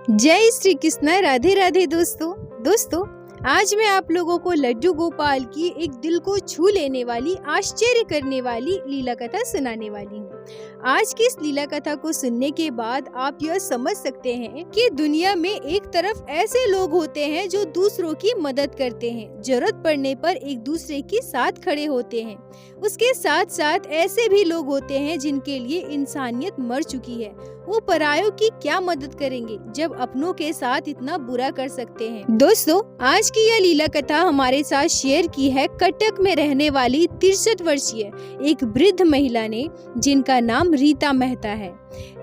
जय श्री कृष्ण। राधे राधे दोस्तों आज मैं आप लोगों को लड्डू गोपाल की एक दिल को छू लेने वाली, आश्चर्य करने वाली लीला कथा सुनाने वाली हूँ। आज की इस लीला कथा को सुनने के बाद आप यह समझ सकते हैं कि दुनिया में एक तरफ ऐसे लोग होते हैं जो दूसरों की मदद करते हैं, जरूरत पड़ने पर एक दूसरे के साथ खड़े होते हैं। उसके साथ साथ ऐसे भी लोग होते हैं जिनके लिए इंसानियत मर चुकी है। वो परायों की क्या मदद करेंगे जब अपनों के साथ इतना बुरा कर सकते हैं। दोस्तों, आज की यह लीला कथा हमारे साथ शेयर की है कटक में रहने वाली 63 वर्षीय एक वृद्ध महिला ने, जिनका नाम रीता मेहता है।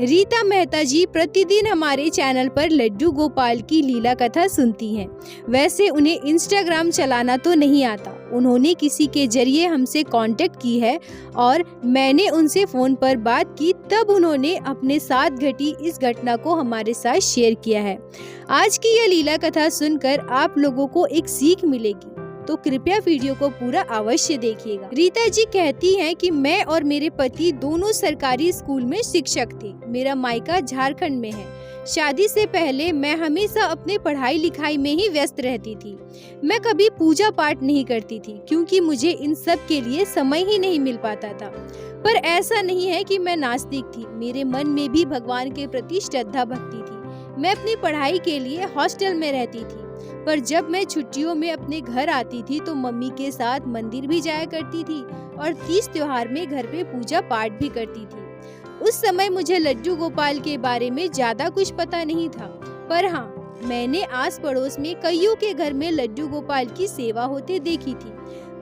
रीता मेहता जी प्रतिदिन हमारे चैनल पर लड्डू गोपाल की लीला कथा सुनती हैं। वैसे उन्हें इंस्टाग्राम चलाना तो नहीं आता। उन्होंने किसी के जरिए हमसे कांटेक्ट की है और मैंने उनसे फोन पर बात की, तब उन्होंने अपने साथ घटी इस घटना को हमारे साथ शेयर किया है। आज की यह लीला कथा सुनकर आप लोगों को एक सीख मिलेगी, तो कृपया वीडियो को पूरा अवश्य देखिएगा। रीता जी कहती हैं कि मैं और मेरे पति दोनों सरकारी स्कूल में शिक्षक थे। मेरा मायका झारखंड में है। शादी से पहले मैं हमेशा अपने पढ़ाई लिखाई में ही व्यस्त रहती थी। मैं कभी पूजा पाठ नहीं करती थी क्योंकि मुझे इन सब के लिए समय ही नहीं मिल पाता था। पर ऐसा नहीं है कि मैं नास्तिक थी। मेरे मन में भी भगवान के प्रति श्रद्धा भक्ति थी। मैं अपनी पढ़ाई के लिए हॉस्टल में रहती थी, पर जब मैं छुट्टियों में अपने घर आती थी तो मम्मी के साथ मंदिर भी जाया करती थी और तीज त्योहार में घर पे पूजा पाठ भी करती थी। उस समय मुझे लड्डू गोपाल के बारे में ज्यादा कुछ पता नहीं था, पर हाँ, मैंने आस पड़ोस में कईयों के घर में लड्डू गोपाल की सेवा होते देखी थी।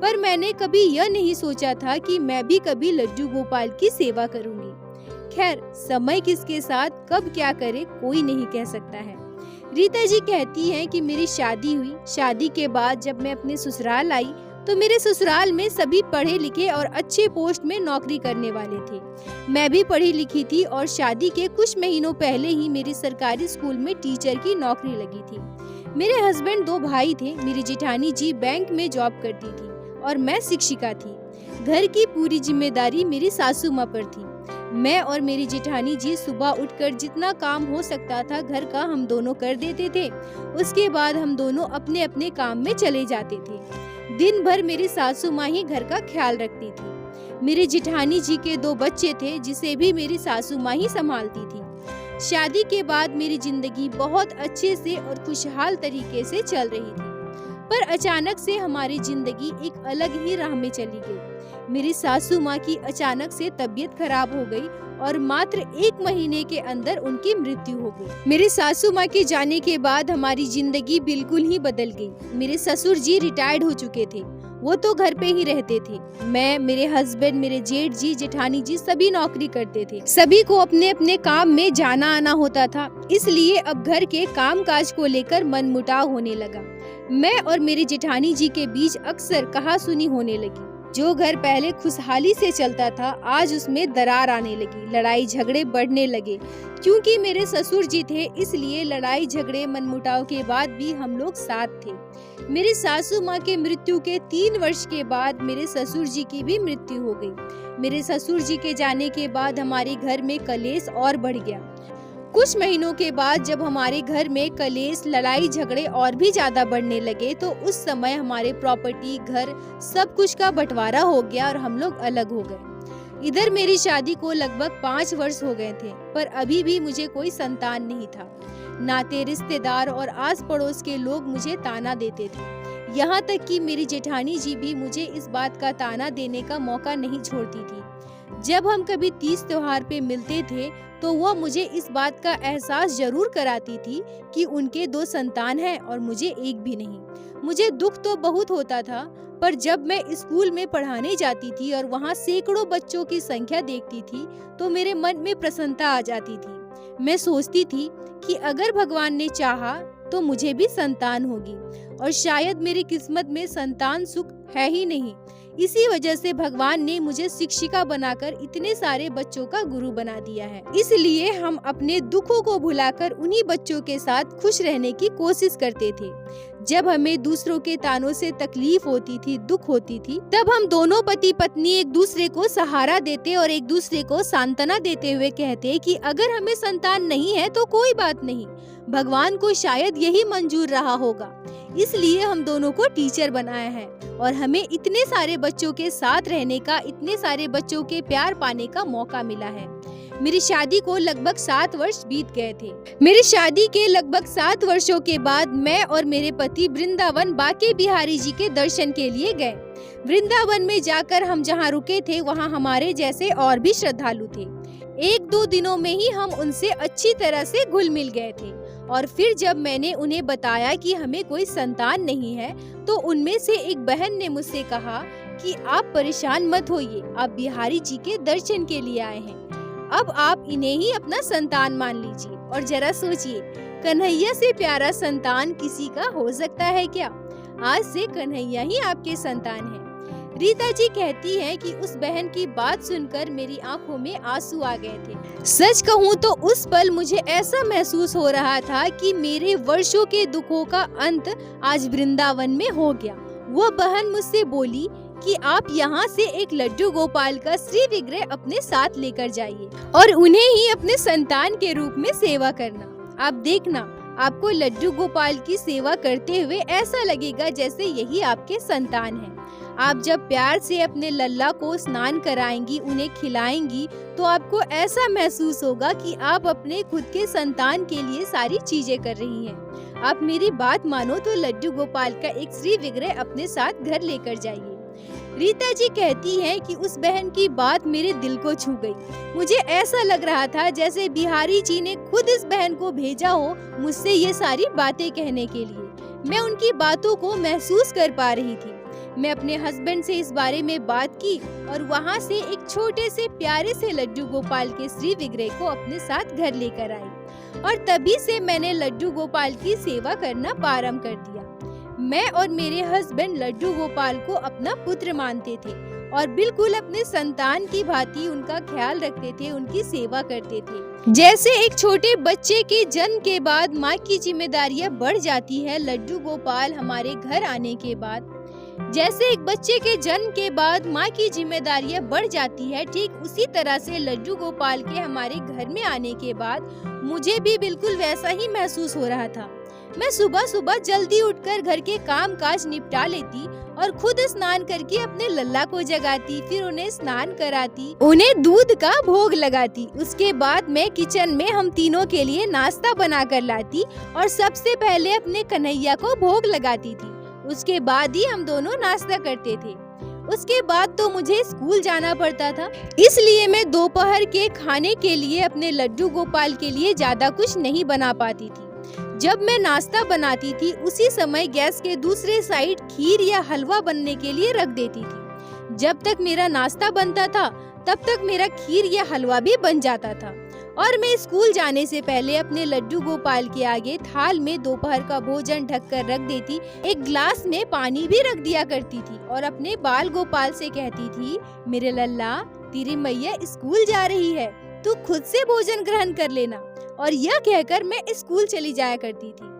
पर मैंने कभी यह नहीं सोचा था कि मैं भी कभी लड्डू गोपाल की सेवा करूंगी। खैर, समय किसके साथ कब क्या करे कोई नहीं कह सकता है। रीता जी कहती हैं कि मेरी शादी हुई। शादी के बाद जब मैं अपने ससुराल आई तो मेरे ससुराल में सभी पढ़े लिखे और अच्छे पोस्ट में नौकरी करने वाले थे। मैं भी पढ़ी लिखी थी और शादी के कुछ महीनों पहले ही मेरी सरकारी स्कूल में टीचर की नौकरी लगी थी। मेरे हस्बैंड 2 भाई थे। मेरी जेठानी जी बैंक में जॉब करती थी और मैं शिक्षिका थी। घर की पूरी जिम्मेदारी मेरी सासू माँ पर थी। मैं और मेरी जेठानी जी सुबह उठकर जितना काम हो सकता था घर का हम दोनों कर देते थे। उसके बाद हम दोनों अपने अपने काम में चले जाते थे। दिन भर मेरी सासू माँ ही घर का ख्याल रखती थी। मेरी जेठानी जी के 2 बच्चे थे जिसे भी मेरी सासू माँ ही संभालती थी। शादी के बाद मेरी जिंदगी बहुत अच्छे से और खुशहाल तरीके से चल रही थी, पर अचानक से हमारी जिंदगी एक अलग ही राह में चली गई। मेरी सासू माँ की अचानक से तबीयत खराब हो गई और मात्र 1 महीने के अंदर उनकी मृत्यु हो गई। मेरी सासू माँ के जाने के बाद हमारी जिंदगी बिल्कुल ही बदल गई। मेरे ससुर जी रिटायर्ड हो चुके थे। वो तो घर पे ही रहते थे। मैं, मेरे हस्बैंड, मेरे जेठ जी, जेठानी जी सभी नौकरी करते थे। सभी को अपने अपने काम में जाना आना होता था, इसलिए अब घर के काम काज को लेकर मनमुटाव होने लगा। मैं और मेरी जेठानी जी के बीच अक्सर कहासुनी होने लगी। जो घर पहले खुशहाली से चलता था, आज उसमें दरार आने लगी। लड़ाई झगड़े बढ़ने लगे। क्योंकि मेरे ससुर जी थे, इसलिए लड़ाई झगड़े मनमुटाव के बाद भी हम लोग साथ थे। मेरी सासू माँ के मृत्यु के 3 वर्ष के बाद मेरे ससुर जी की भी मृत्यु हो गई। मेरे ससुर जी के जाने के बाद हमारे घर में कलेश और बढ़ गया। कुछ महीनों के बाद जब हमारे घर में कलेश, लड़ाई झगड़े और भी ज्यादा बढ़ने लगे, तो उस समय हमारे प्रॉपर्टी, घर, सब कुछ का बंटवारा हो गया और हम लोग अलग हो गए। इधर मेरी शादी को लगभग 5 वर्ष हो गए थे, पर अभी भी मुझे कोई संतान नहीं था। नाते, रिश्तेदार और आस पड़ोस के लोग मुझे ताना देते थे। यहाँ तक कि मेरी जेठानी जी भी मुझे इस बात का ताना देने का मौका नहीं छोड़ती थी। जब हम कभी तीज त्योहार पे मिलते थे तो वह मुझे इस बात का एहसास जरूर कराती थी कि उनके 2 संतान हैं और मुझे एक भी नहीं। मुझे दुख तो बहुत होता था, पर जब मैं स्कूल में पढ़ाने जाती थी और वहाँ सैकड़ों बच्चों की संख्या देखती थी तो मेरे मन में प्रसन्नता आ जाती थी। मैं सोचती थी कि अगर भगवान ने चाहा तो मुझे भी संतान होगी, और शायद मेरी किस्मत में संतान सुख है ही नहीं। इसी वजह से भगवान ने मुझे शिक्षिका बनाकर इतने सारे बच्चों का गुरु बना दिया है। इसलिए हम अपने दुखों को भुलाकर उन्हीं बच्चों के साथ खुश रहने की कोशिश करते थे। जब हमें दूसरों के तानों से तकलीफ होती थी, दुख होती थी, तब हम दोनों पति पत्नी एक दूसरे को सहारा देते और एक दूसरे को सांत्वना देते हुए कहते कि अगर हमें संतान नहीं है तो कोई बात नहीं, भगवान को शायद यही मंजूर रहा होगा, इसलिए हम दोनों को टीचर बनाया है और हमें इतने सारे बच्चों के साथ रहने का, इतने सारे बच्चों के प्यार पाने का मौका मिला है। मेरी शादी को लगभग 7 वर्ष बीत गए थे। मेरी शादी के लगभग 7 वर्षों के बाद मैं और मेरे पति वृंदावन बांके बिहारी जी के दर्शन के लिए गए। वृंदावन में जाकर हम जहाँ रुके थे वहाँ हमारे जैसे और भी श्रद्धालु थे। 1-2 दिनों में ही हम उनसे अच्छी तरह से घुल मिल गए थे और फिर जब मैंने उन्हें बताया कि हमें कोई संतान नहीं है तो उनमें से एक बहन ने मुझसे कहा कि आप परेशान मत होइए, आप बिहारी जी के दर्शन के लिए आए हैं, अब आप इन्हें ही अपना संतान मान लीजिए और जरा सोचिए, कन्हैया से प्यारा संतान किसी का हो सकता है क्या? आज से कन्हैया ही आपके संतान है। रीता जी कहती हैं कि उस बहन की बात सुनकर मेरी आंखों में आंसू आ गए थे। सच कहूँ तो उस पल मुझे ऐसा महसूस हो रहा था कि मेरे वर्षों के दुखों का अंत आज वृंदावन में हो गया। वो बहन मुझसे बोली कि आप यहाँ से एक लड्डू गोपाल का श्री विग्रह अपने साथ लेकर जाइए और उन्हें ही अपने संतान के रूप में सेवा करना। आप देखना, आपको लड्डू गोपाल की सेवा करते हुए ऐसा लगेगा जैसे यही आपके संतान हैं। आप जब प्यार से अपने लल्ला को स्नान कराएंगी, उन्हें खिलाएंगी, तो आपको ऐसा महसूस होगा कि आप अपने खुद के संतान के लिए सारी चीजें कर रही हैं। आप मेरी बात मानो तो लड्डू गोपाल का एक श्री विग्रह अपने साथ घर लेकर जाइए। रीता जी कहती हैं कि उस बहन की बात मेरे दिल को छू गई। मुझे ऐसा लग रहा था जैसे बिहारी जी ने खुद इस बहन को भेजा हो मुझसे ये सारी बातें कहने के लिए। मैं उनकी बातों को महसूस कर पा रही थी। मैं अपने हस्बैंड से इस बारे में बात की और वहाँ से एक छोटे से प्यारे से लड्डू गोपाल के श्री विग्रह को अपने साथ घर लेकर आई और तभी से मैंने लड्डू गोपाल की सेवा करना प्रारंभ कर दिया। मैं और मेरे हस्बैंड लड्डू गोपाल को अपना पुत्र मानते थे और बिल्कुल अपने संतान की भांति उनका ख्याल रखते थे, उनकी सेवा करते थे। जैसे एक छोटे बच्चे के जन्म के बाद माँ की जिम्मेदारियाँ बढ़ जाती है, लड्डू गोपाल हमारे घर आने के बाद जैसे एक बच्चे के जन्म के बाद माँ की जिम्मेदारियाँ बढ़ जाती है, ठीक उसी तरह से लड्डू गोपाल के हमारे घर में आने के बाद मुझे भी बिल्कुल वैसा ही महसूस हो रहा था। मैं सुबह सुबह जल्दी उठकर घर के काम काज निपटा लेती और खुद स्नान करके अपने लल्ला को जगाती, फिर उन्हें स्नान कराती, उन्हें दूध का भोग लगाती। उसके बाद मैं किचन में हम तीनों के लिए नाश्ता बना कर लाती और सबसे पहले अपने कन्हैया को भोग लगाती थी। उसके बाद ही हम दोनों नाश्ता करते थे। उसके बाद तो मुझे स्कूल जाना पड़ता था, इसलिए मैं दोपहर के खाने के लिए अपने लड्डू गोपाल के लिए ज्यादा कुछ नहीं बना पाती थी। जब मैं नाश्ता बनाती थी उसी समय गैस के दूसरे साइड खीर या हलवा बनने के लिए रख देती थी। जब तक मेरा नाश्ता बनता था तब तक मेरा खीर या हलवा भी बन जाता था और मैं स्कूल जाने से पहले अपने लड्डू गोपाल के आगे थाल में दोपहर का भोजन ढककर रख देती, एक ग्लास में पानी भी रख दिया करती थी और अपने बाल गोपाल से कहती थी, मेरे लल्ला, तेरी मैया स्कूल जा रही है, तू खुद से भोजन ग्रहण कर लेना। और यह कहकर मैं स्कूल चली जाया करती थी।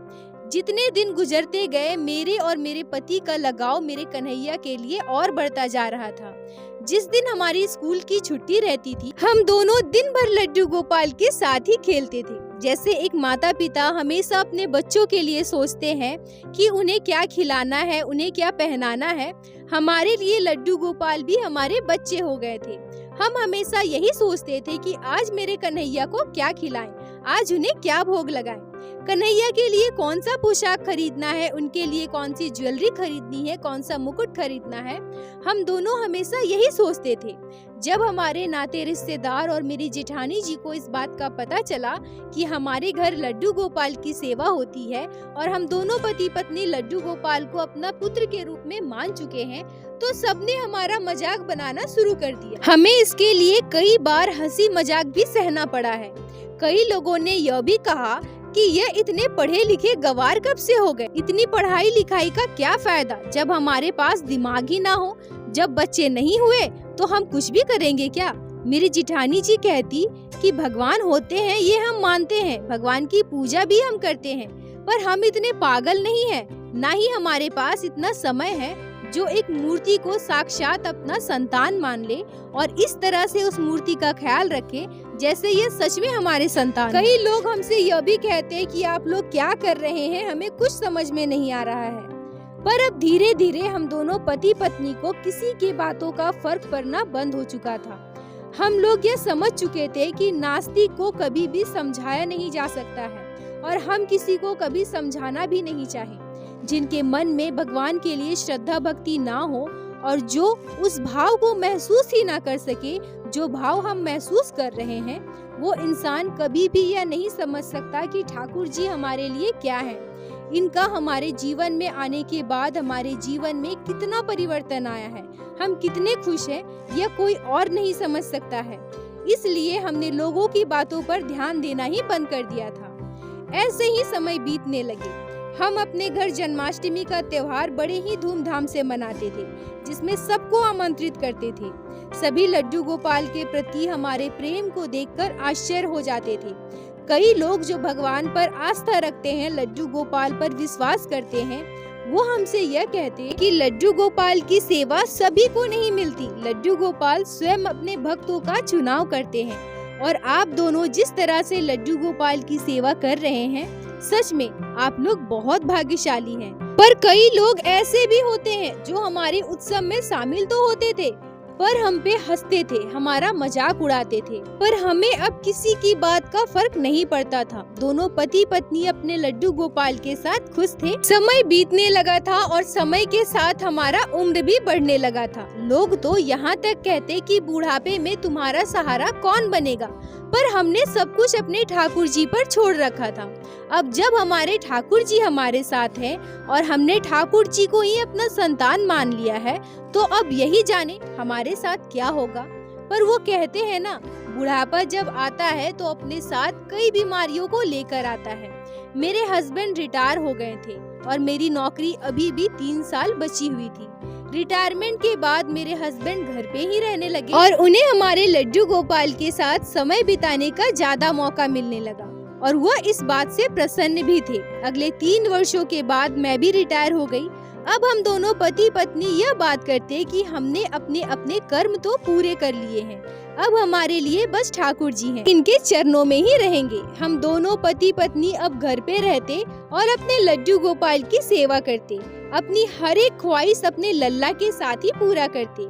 जितने दिन गुजरते गए मेरे और मेरे पति का लगाव मेरे कन्हैया के लिए और बढ़ता जा रहा था। जिस दिन हमारी स्कूल की छुट्टी रहती थी हम दोनों दिन भर लड्डू गोपाल के साथ ही खेलते थे। जैसे एक माता पिता हमेशा अपने बच्चों के लिए सोचते हैं कि उन्हें क्या खिलाना है, उन्हें क्या पहनाना है, हमारे लिए लड्डू गोपाल भी हमारे बच्चे हो गए थे। हम हमेशा यही सोचते थे कि आज मेरे कन्हैया को क्या खिलाएं, आज उन्हें क्या भोग लगाएं। कन्हैया के लिए कौन सा पोशाक खरीदना है, उनके लिए कौन सी ज्वेलरी खरीदनी है, कौन सा मुकुट खरीदना है, हम दोनों हमेशा यही सोचते थे। जब हमारे नाते रिश्तेदार और मेरी जेठानी जी को इस बात का पता चला कि हमारे घर लड्डू गोपाल की सेवा होती है और हम दोनों पति पत्नी लड्डू गोपाल को अपना पुत्र के रूप में मान चुके हैं, तो सबने हमारा मजाक बनाना शुरू कर दिया। हमें इसके लिए कई बार हंसी मजाक भी सहना पड़ा है। कई लोगों ने यह भी कहा कि यह इतने पढ़े लिखे गवार कब से हो गए, इतनी पढ़ाई लिखाई का क्या फायदा जब हमारे पास दिमाग ही ना हो, जब बच्चे नहीं हुए तो हम कुछ भी करेंगे क्या। मेरी जिठानी जी कहती कि भगवान होते हैं ये हम मानते हैं, भगवान की पूजा भी हम करते हैं, पर हम इतने पागल नहीं हैं। ना ही हमारे पास इतना समय है जो एक मूर्ति को साक्षात अपना संतान मान ले और इस तरह से उस मूर्ति का ख्याल रखे जैसे ये सच में हमारे संतान। कई लोग हमसे यह भी कहते हैं कि आप लोग क्या कर रहे हैं, हमें कुछ समझ में नहीं आ रहा है। पर अब धीरे धीरे हम दोनों पति पत्नी को किसी की बातों का फर्क पड़ना बंद हो चुका था। हम लोग ये समझ चुके थे कि नास्तिक को कभी भी समझाया नहीं जा सकता है और हम किसी को कभी समझाना भी नहीं चाहे। जिनके मन में भगवान के लिए श्रद्धा भक्ति ना हो और जो उस भाव को महसूस ही ना कर सके जो भाव हम महसूस कर रहे हैं, वो इंसान कभी भी यह नहीं समझ सकता कि ठाकुर जी हमारे लिए क्या है। इनका हमारे जीवन में आने के बाद हमारे जीवन में कितना परिवर्तन आया है, हम कितने खुश हैं, यह कोई और नहीं समझ सकता है। इसलिए हमने लोगों की बातों पर ध्यान देना ही बंद कर दिया था। ऐसे ही समय बीतने लगे। हम अपने घर जन्माष्टमी का त्योहार बड़े ही धूमधाम से मनाते थे, जिसमें सबको आमंत्रित करते थे। सभी लड्डू गोपाल के प्रति हमारे प्रेम को देखकर आश्चर्य हो जाते थे। कई लोग जो भगवान पर आस्था रखते हैं, लड्डू गोपाल पर विश्वास करते हैं, वो हमसे यह कहते हैं कि लड्डू गोपाल की सेवा सभी को नहीं मिलती। लड्डू गोपाल स्वयं अपने भक्तों का चुनाव करते हैं और आप दोनों जिस तरह से लड्डू गोपाल की सेवा कर रहे हैं, सच में आप लोग बहुत भाग्यशाली हैं। पर कई लोग ऐसे भी होते हैं जो हमारे उत्सव में शामिल तो होते थे पर हम पे हंसते थे, हमारा मजाक उड़ाते थे, पर हमें अब किसी की बात का फर्क नहीं पड़ता था। दोनों पति पत्नी अपने लड्डू गोपाल के साथ खुश थे। समय बीतने लगा था और समय के साथ हमारा उम्र भी बढ़ने लगा था। लोग तो यहाँ तक कहते कि बुढ़ापे में तुम्हारा सहारा कौन बनेगा, पर हमने सब कुछ अपने ठाकुर जी पर छोड़ रखा था। अब जब हमारे ठाकुर जी हमारे साथ हैं और हमने ठाकुर जी को ही अपना संतान मान लिया है, तो अब यही जाने हमारे साथ क्या होगा। पर वो कहते हैं ना, बुढ़ापा जब आता है तो अपने साथ कई बीमारियों को लेकर आता है। मेरे हस्बैंड रिटायर हो गए थे और मेरी नौकरी अभी भी 3 साल बची हुई थी। रिटायरमेंट के बाद मेरे हस्बैंड घर पे ही रहने लगे और उन्हें हमारे लड्डू गोपाल के साथ समय बिताने का ज्यादा मौका मिलने लगा और वह इस बात से प्रसन्न भी थे। अगले 3 वर्षों के बाद मैं भी रिटायर हो गई। अब हम दोनों पति पत्नी यह बात करते कि हमने अपने अपने कर्म तो पूरे कर लिए हैं, अब हमारे लिए बस ठाकुर जी हैं, इनके चरणों में ही रहेंगे। हम दोनों पति पत्नी अब घर पे रहते और अपने लड्डू गोपाल की सेवा करते, अपनी हर एक ख्वाहिश अपने लल्ला के साथ ही पूरा करते।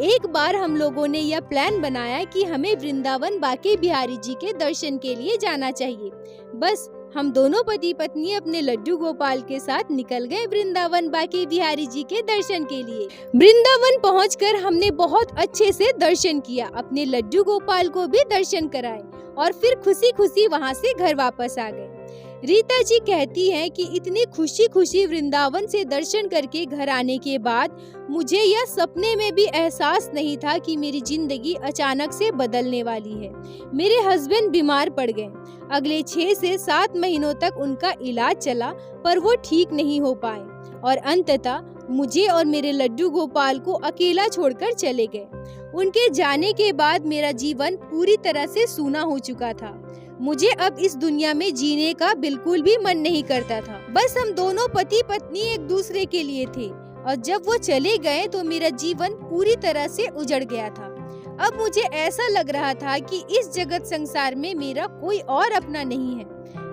एक बार हम लोगों ने यह प्लान बनाया कि हमें वृंदावन बाके बिहारी जी के दर्शन के लिए जाना चाहिए। बस हम दोनों पति पत्नी अपने लड्डू गोपाल के साथ निकल गए वृंदावन बाके बिहारी जी के दर्शन के लिए। वृंदावन पहुंचकर हमने बहुत अच्छे से दर्शन किया, अपने लड्डू गोपाल को भी दर्शन कराए और फिर खुशी खुशी वहां से घर वापस आ गए। रीता जी कहती हैं कि इतनी खुशी खुशी वृंदावन से दर्शन करके घर आने के बाद मुझे यह सपने में भी एहसास नहीं था कि मेरी जिंदगी अचानक से बदलने वाली है। मेरे हस्बैंड बीमार पड़ गए। अगले 6 से 7 महीनों तक उनका इलाज चला पर वो ठीक नहीं हो पाए और अंततः मुझे और मेरे लड्डू गोपाल को अकेला छोड़कर चले गए। उनके जाने के बाद मेरा जीवन पूरी तरह से सूना हो चुका था। मुझे अब इस दुनिया में जीने का बिल्कुल भी मन नहीं करता था। बस हम दोनों पति पत्नी एक दूसरे के लिए थे और जब वो चले गए तो मेरा जीवन पूरी तरह से उजड़ गया था। अब मुझे ऐसा लग रहा था कि इस जगत संसार में मेरा कोई और अपना नहीं है।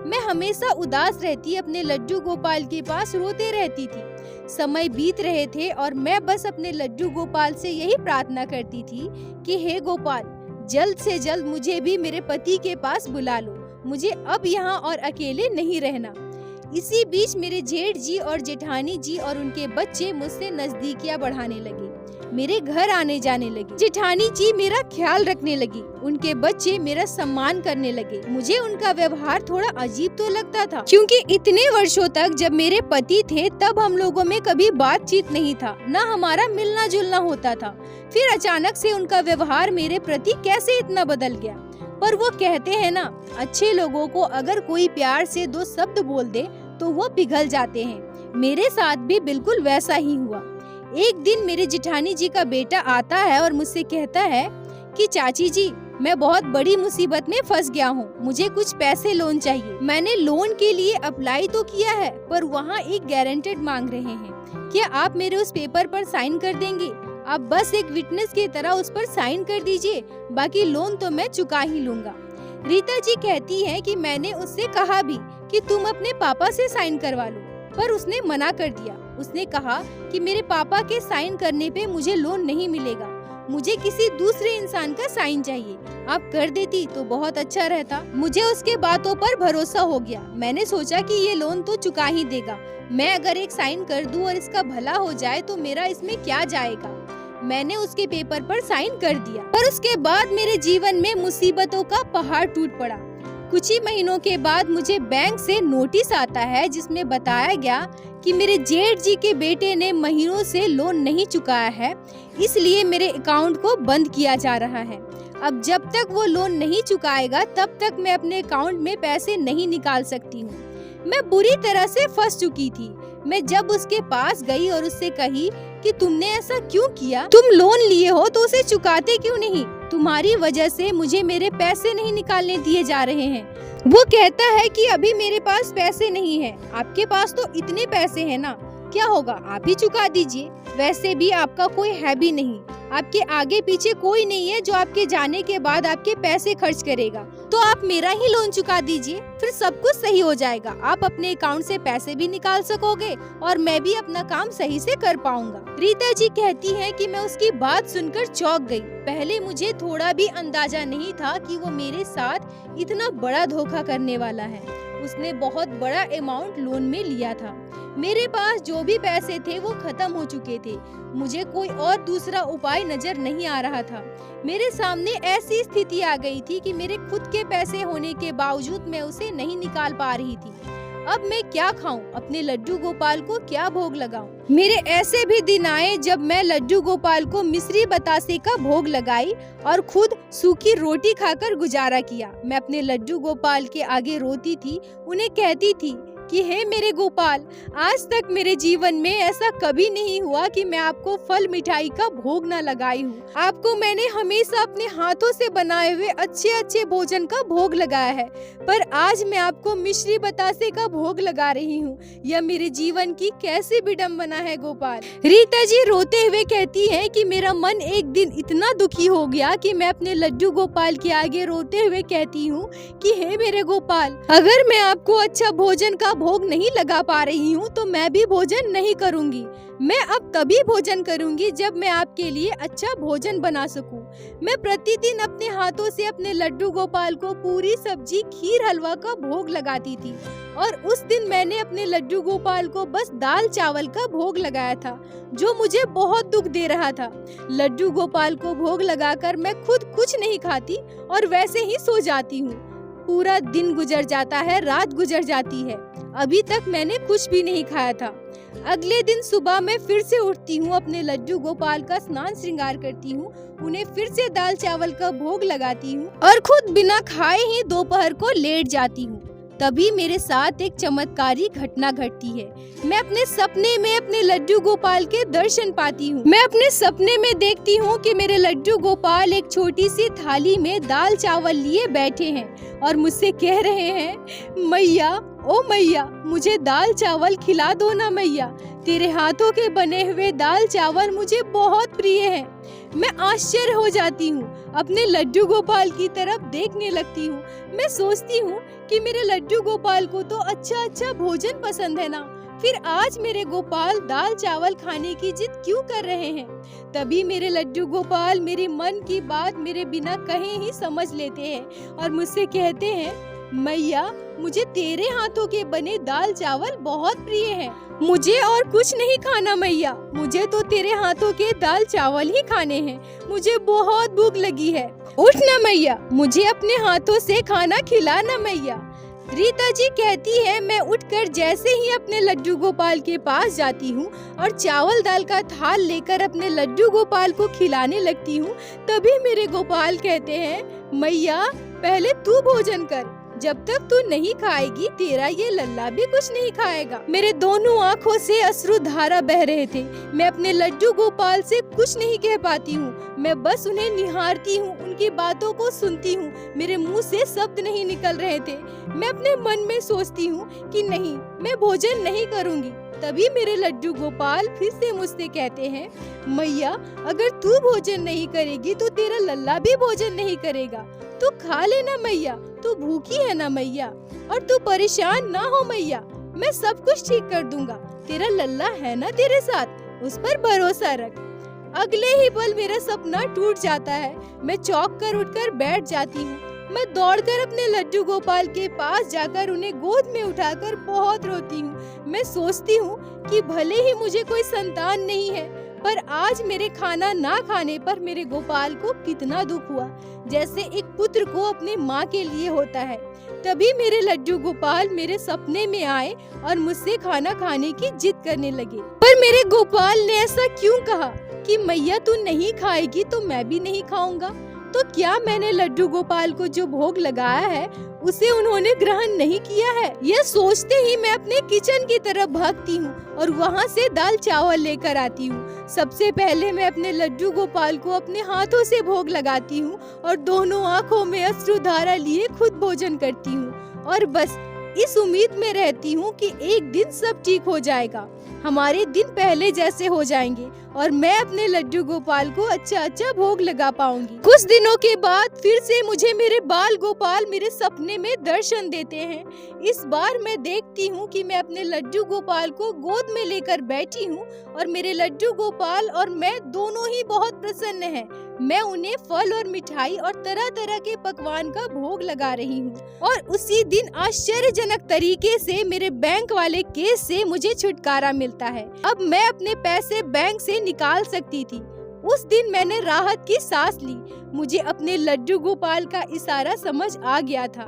मैं हमेशा उदास रहती, अपने लड्डू गोपाल के पास रोते रहती थी। समय बीत रहे थे और मैं बस अपने लड्डू गोपाल से यही प्रार्थना करती थी कि हे गोपाल, जल्द से जल्द मुझे भी मेरे पति के पास बुला लो, मुझे अब यहाँ और अकेले नहीं रहना। इसी बीच मेरे जेठ जी और जेठानी जी और उनके बच्चे मुझसे नजदीकियां बढ़ाने लगे, मेरे घर आने जाने लगे। जेठानी जी मेरा ख्याल रखने लगी, उनके बच्चे मेरा सम्मान करने लगे। मुझे उनका व्यवहार थोड़ा अजीब तो लगता था क्योंकि इतने वर्षों तक जब मेरे पति थे तब हम लोगों में कभी बातचीत नहीं था, न हमारा मिलना जुलना होता था। फिर अचानक से उनका व्यवहार मेरे प्रति कैसे इतना बदल गया। पर वो कहते हैं ना, अच्छे लोगों को अगर कोई प्यार से 2 शब्द बोल दे तो वो पिघल जाते हैं। मेरे साथ भी बिल्कुल वैसा ही हुआ। एक दिन मेरे जेठानी जी का बेटा आता है और मुझसे कहता है कि चाची जी, मैं बहुत बड़ी मुसीबत में फंस गया हूँ, मुझे कुछ पैसे लोन चाहिए। मैंने लोन के लिए अप्लाई तो किया है पर वहाँ एक गारंटेड मांग रहे हैं। क्या आप मेरे उस पेपर पर साइन कर देंगे? आप बस एक विटनेस की तरह उस पर साइन कर दीजिए, बाकी लोन तो मैं चुका ही लूँगा। रीता जी कहती है कि मैंने उससे कहा भी कि तुम अपने पापा से साइन करवा लो, पर उसने मना कर दिया। उसने कहा कि मेरे पापा के साइन करने पे मुझे लोन नहीं मिलेगा, मुझे किसी दूसरे इंसान का साइन चाहिए। आप कर देती तो बहुत अच्छा रहता। मुझे उसके बातों पर भरोसा हो गया। मैंने सोचा कि ये लोन तो चुका ही देगा, मैं अगर एक साइन कर दूं और इसका भला हो जाए तो मेरा इसमें क्या जाएगा। मैंने उसके पेपर पर साइन कर दिया, पर उसके बाद मेरे जीवन में मुसीबतों का पहाड़ टूट पड़ा। कुछ ही महीनों के बाद मुझे बैंक से नोटिस आता है जिसमें बताया गया कि मेरे जेठ जी के बेटे ने महीनों से लोन नहीं चुकाया है, इसलिए मेरे अकाउंट को बंद किया जा रहा है। अब जब तक वो लोन नहीं चुकाएगा तब तक मैं अपने अकाउंट में पैसे नहीं निकाल सकती हूँ। मैं बुरी तरह से फंस चुकी थी। मैं जब उसके पास गई और उससे कही कि तुमने ऐसा क्यों किया, तुम लोन लिए हो तो उसे चुकाते क्यों नहीं? तुम्हारी वजह से मुझे मेरे पैसे नहीं निकालने दिए जा रहे हैं। वो कहता है कि अभी मेरे पास पैसे नहीं है। आपके पास तो इतने पैसे हैं ना, क्या होगा आप ही चुका दीजिए। वैसे भी आपका कोई है भी नहीं, आपके आगे पीछे कोई नहीं है जो आपके जाने के बाद आपके पैसे खर्च करेगा, तो आप मेरा ही लोन चुका दीजिए, फिर सब कुछ सही हो जाएगा। आप अपने अकाउंट से पैसे भी निकाल सकोगे और मैं भी अपना काम सही से कर पाऊंगा। रीता जी कहती है कि मैं उसकी बात सुनकर चौंक गई। पहले मुझे थोड़ा भी अंदाजा नहीं था कि वो मेरे साथ इतना बड़ा धोखा करने वाला है। उसने बहुत बड़ा अमाउंट लोन में लिया था। मेरे पास जो भी पैसे थे वो खत्म हो चुके थे। मुझे कोई और दूसरा उपाय नजर नहीं आ रहा था। मेरे सामने ऐसी स्थिति आ गई थी कि मेरे खुद के पैसे होने के बावजूद मैं उसे नहीं निकाल पा रही थी। अब मैं क्या खाऊं? अपने लड्डू गोपाल को क्या भोग लगाऊं? मेरे ऐसे भी दिन आए जब मैं लड्डू गोपाल को मिश्री बतासे का भोग लगाई और खुद सूखी रोटी खाकर गुजारा किया। मैं अपने लड्डू गोपाल के आगे रोती थी, उन्हें कहती थी कि हे मेरे गोपाल, आज तक मेरे जीवन में ऐसा कभी नहीं हुआ कि मैं आपको फल मिठाई का भोग न लगाई हूँ। आपको मैंने हमेशा अपने हाथों से बनाए हुए अच्छे अच्छे भोजन का भोग लगाया है, पर आज मैं आपको मिश्री बतासे का भोग लगा रही हूँ। यह मेरे जीवन की कैसी विडम्बना है गोपाल। रीता जी रोते हुए कहती है कि मेरा मन एक दिन इतना दुखी हो गया कि मैं अपने लड्डू गोपाल के आगे रोते हुए कहती हूँ कि हे मेरे गोपाल, अगर मैं आपको अच्छा भोजन का भोग नहीं लगा पा रही हूँ तो मैं भी भोजन नहीं करूँगी। मैं अब तभी भोजन करूँगी जब मैं आपके लिए अच्छा भोजन बना सकूं। मैं प्रतिदिन अपने हाथों से अपने लड्डू गोपाल को पूरी सब्जी, खीर, हलवा का भोग लगाती थी और उस दिन मैंने अपने लड्डू गोपाल को बस दाल चावल का भोग लगाया था, जो मुझे बहुत दुख दे रहा था। लड्डू गोपाल को भोग लगाकर मैं खुद कुछ नहीं खाती और वैसे ही सो जाती हूँ। पूरा दिन गुजर जाता है, रात गुजर जाती है, अभी तक मैंने कुछ भी नहीं खाया था। अगले दिन सुबह मैं फिर से उठती हूँ, अपने लड्डू गोपाल का स्नान श्रृंगार करती हूँ, उन्हें फिर से दाल चावल का भोग लगाती हूँ और खुद बिना खाए ही दोपहर को लेट जाती हूँ। तभी मेरे साथ एक चमत्कारी घटना घटती है। मैं अपने सपने में अपने लड्डू गोपाल के दर्शन पाती हूँ। मैं अपने सपने में देखती हूँ कि मेरे लड्डू गोपाल एक छोटी सी थाली में दाल चावल लिए बैठे हैं और मुझसे कह रहे हैं, मैया, ओ मैया, मुझे दाल चावल खिला दो ना मैया, तेरे हाथों के बने हुए दाल चावल मुझे बहुत प्रिय हैं। मैं आश्चर्य हो जाती हूँ, अपने लड्डू गोपाल की तरफ देखने लगती हूँ। मैं सोचती हूँ कि मेरे लड्डू गोपाल को तो अच्छा अच्छा भोजन पसंद है ना, फिर आज मेरे गोपाल दाल चावल खाने की जिद क्यों कर रहे हैं। तभी मेरे लड्डू गोपाल मेरे मन की बात मेरे बिना कहे ही समझ लेते हैं और मुझसे कहते हैं, मैया, मुझे तेरे हाथों के बने दाल चावल बहुत प्रिय हैं। मुझे और कुछ नहीं खाना मैया, मुझे तो तेरे हाथों के दाल चावल ही खाने हैं। मुझे बहुत भूख लगी है, उठ ना मैया, मुझे अपने हाथों से खाना खिला ना मैया। रीता जी कहती है, मैं उठकर जैसे ही अपने लड्डू गोपाल के पास जाती हूँ और चावल दाल का थाल लेकर अपने लड्डू गोपाल को खिलाने लगती हूँ, तभी मेरे गोपाल कहते हैं, मैया, पहले तू भोजन कर। जब तक तू नहीं खाएगी तेरा ये लल्ला भी कुछ नहीं खाएगा। मेरे दोनों आँखों से अश्रु धारा बह रहे थे। मैं अपने लड्डू गोपाल से कुछ नहीं कह पाती हूँ, मैं बस उन्हें निहारती हूँ, उनकी बातों को सुनती हूँ। मेरे मुंह से शब्द नहीं निकल रहे थे। मैं अपने मन में सोचती हूँ कि नहीं, मैं भोजन नहीं करूँगी। तभी मेरे लड्डू गोपाल फिर से मुझसे कहते हैं, मैया अगर तू भोजन नहीं करेगी तो तेरा लल्ला भी भोजन नहीं करेगा। तू खा लेना मैया, तू भूखी है ना मैया, और तू परेशान ना हो मैया, मैं सब कुछ ठीक कर दूंगा। तेरा लल्ला है ना तेरे साथ, उस पर भरोसा रख। अगले ही पल मेरा सपना टूट जाता है। मैं चौंक कर उठकर बैठ जाती हूँ। मैं दौड़कर अपने लड्डू गोपाल के पास जाकर उन्हें गोद में उठाकर बहुत रोती हूँ। मैं सोचती हूँ कि भले ही मुझे कोई संतान नहीं है, पर आज मेरे खाना ना खाने पर मेरे गोपाल को कितना दुख हुआ, जैसे एक पुत्र को अपने माँ के लिए होता है। तभी मेरे लड्डू गोपाल मेरे सपने में आए और मुझसे खाना खाने की जिद करने लगे। पर मेरे गोपाल ने ऐसा क्यों कहा कि मैया तू नहीं खाएगी तो मैं भी नहीं खाऊंगा? तो क्या मैंने लड्डू गोपाल को जो भोग लगाया है उसे उन्होंने ग्रहण नहीं किया है? यह सोचते ही मैं अपने किचन की तरफ भागती हूँ और वहाँ से दाल चावल लेकर आती हूँ। सबसे पहले मैं अपने लड्डू गोपाल को अपने हाथों से भोग लगाती हूँ और दोनों आँखों में अश्रुधारा लिए खुद भोजन करती हूँ और बस इस उम्मीद में रहती हूँ कि एक दिन सब ठीक हो जाएगा, हमारे दिन पहले जैसे हो जाएंगे और मैं अपने लड्डू गोपाल को अच्छा भोग लगा पाऊंगी। कुछ दिनों के बाद फिर से मुझे मेरे बाल गोपाल मेरे सपने में दर्शन देते हैं। इस बार मैं देखती हूँ कि मैं अपने लड्डू गोपाल को गोद में लेकर बैठी हूँ और मेरे लड्डू गोपाल और मैं दोनों ही बहुत प्रसन्न हैं। मैं उन्हें फल और मिठाई और तरह तरह के पकवान का भोग लगा रही हूँ और उसी दिन आश्चर्यजनक तरीके से मेरे बैंक वाले केस से मुझे छुटकारा मिलता है। अब मैं अपने पैसे बैंक से निकाल सकती थी। उस दिन मैंने राहत की सांस ली। मुझे अपने लड्डू गोपाल का इशारा समझ आ गया था।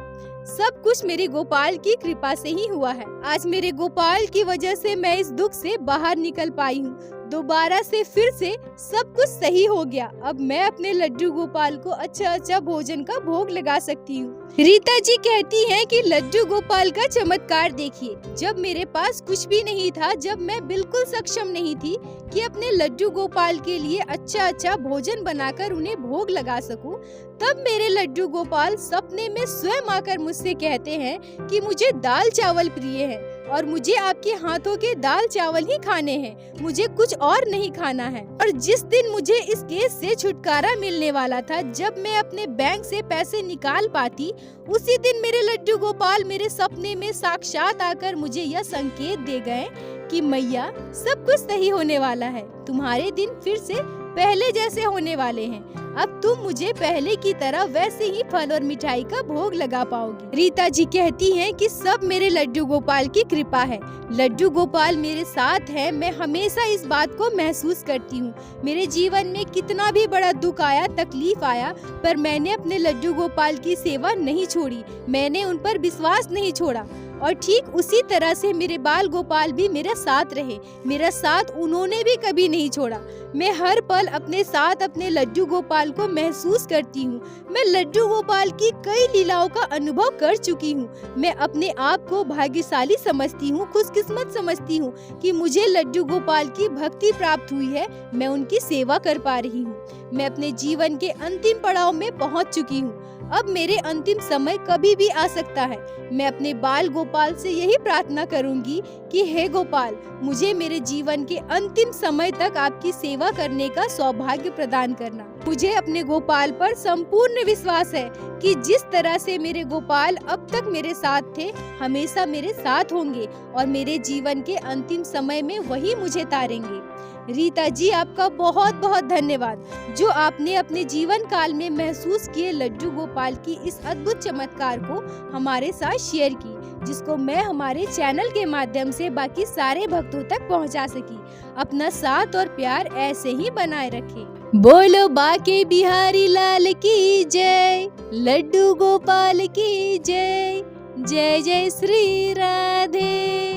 सब कुछ मेरे गोपाल की कृपा से ही हुआ है। आज मेरे गोपाल की वजह से मैं इस दुख से बाहर निकल पाई हूँ। दोबारा से फिर से सब कुछ सही हो गया। अब मैं अपने लड्डू गोपाल को अच्छा भोजन का भोग लगा सकती हूँ। रीता जी कहती हैं कि लड्डू गोपाल का चमत्कार देखिए। जब मेरे पास कुछ भी नहीं था, जब मैं बिल्कुल सक्षम नहीं थी कि अपने लड्डू गोपाल के लिए अच्छा भोजन बनाकर उन्हें भोग लगा सकूं, तब मेरे लड्डू गोपाल सपने में स्वयं आकर मुझसे कहते हैं कि मुझे दाल चावल प्रिय है और मुझे आपके हाथों के दाल चावल ही खाने हैं, मुझे कुछ और नहीं खाना है। और जिस दिन मुझे इस केस से छुटकारा मिलने वाला था, जब मैं अपने बैंक से पैसे निकाल पाती, उसी दिन मेरे लड्डू गोपाल मेरे सपने में साक्षात आकर मुझे यह संकेत दे गए कि मैया सब कुछ सही होने वाला है, तुम्हारे दिन फिर से पहले जैसे होने वाले हैं। अब तुम मुझे पहले की तरह वैसे ही फल और मिठाई का भोग लगा पाओगी। रीता जी कहती हैं कि सब मेरे लड्डू गोपाल की कृपा है। लड्डू गोपाल मेरे साथ है। मैं हमेशा इस बात को महसूस करती हूँ। मेरे जीवन में कितना भी बड़ा दुख आया, तकलीफ आया, पर मैंने अपने लड्डू गोपाल की सेवा नहीं छोड़ी, मैंने उन पर विश्वास नहीं छोड़ा। और ठीक उसी तरह से मेरे बाल गोपाल भी मेरे साथ रहे, मेरा साथ उन्होंने भी कभी नहीं छोड़ा। मैं हर पल अपने साथ अपने लड्डू गोपाल को महसूस करती हूँ। मैं लड्डू गोपाल की कई लीलाओं का अनुभव कर चुकी हूँ। मैं अपने आप को भाग्यशाली समझती हूँ, खुशकिस्मत समझती हूँ कि मुझे लड्डू गोपाल की भक्ति प्राप्त हुई है। मैं उनकी सेवा कर पा रही हूँ। मैं अपने जीवन के अंतिम पड़ाव में पहुँच चुकी हूँ। अब मेरे अंतिम समय कभी भी आ सकता है। मैं अपने बाल गोपाल से यही प्रार्थना करूंगी कि हे गोपाल, मुझे मेरे जीवन के अंतिम समय तक आपकी सेवा करने का सौभाग्य प्रदान करना। मुझे अपने गोपाल पर संपूर्ण विश्वास है कि जिस तरह से मेरे गोपाल अब तक मेरे साथ थे, हमेशा मेरे साथ होंगे और मेरे जीवन के अंतिम समय में वही मुझे तारेंगे। रीता जी, आपका बहुत बहुत धन्यवाद जो आपने अपने जीवन काल में महसूस किए लड्डू गोपाल की इस अद्भुत चमत्कार को हमारे साथ शेयर की, जिसको मैं हमारे चैनल के माध्यम से बाकी सारे भक्तों तक पहुंचा सकी। अपना साथ और प्यार ऐसे ही बनाए रखें। बोलो बाके बिहारी लाल की जय, लड्डू गोपाल की जय, जय जय श्री राधे।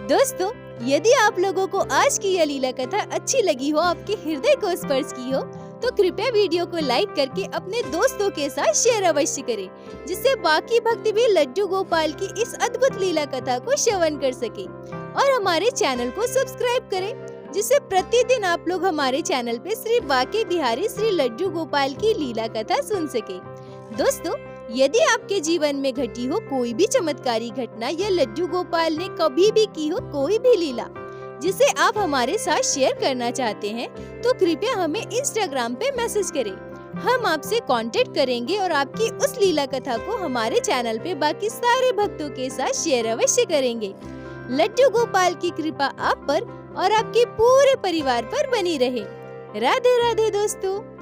दोस्तों, यदि आप लोगों को आज की यह लीला कथा अच्छी लगी हो, आपके हृदय को स्पर्श की हो, तो कृपया वीडियो को लाइक करके अपने दोस्तों के साथ शेयर अवश्य करें, जिससे बाकी भक्त भी लड्डू गोपाल की इस अद्भुत लीला कथा को श्रवण कर सके। और हमारे चैनल को सब्सक्राइब करें, जिससे प्रतिदिन आप लोग हमारे चैनल पे श्री बांके बिहारी श्री लड्डू गोपाल की लीला कथा सुन सके। दोस्तों, यदि आपके जीवन में घटी हो कोई भी चमत्कारी घटना या लड्डू गोपाल ने कभी भी की हो कोई भी लीला जिसे आप हमारे साथ शेयर करना चाहते हैं, तो कृपया हमें इंस्टाग्राम पे मैसेज करें। हम आपसे कांटेक्ट करेंगे और आपकी उस लीला कथा को हमारे चैनल पे बाकी सारे भक्तों के साथ शेयर अवश्य करेंगे। लड्डू गोपाल की कृपा आप पर और आपके पूरे परिवार पर बनी रहे। राधे राधे दोस्तों।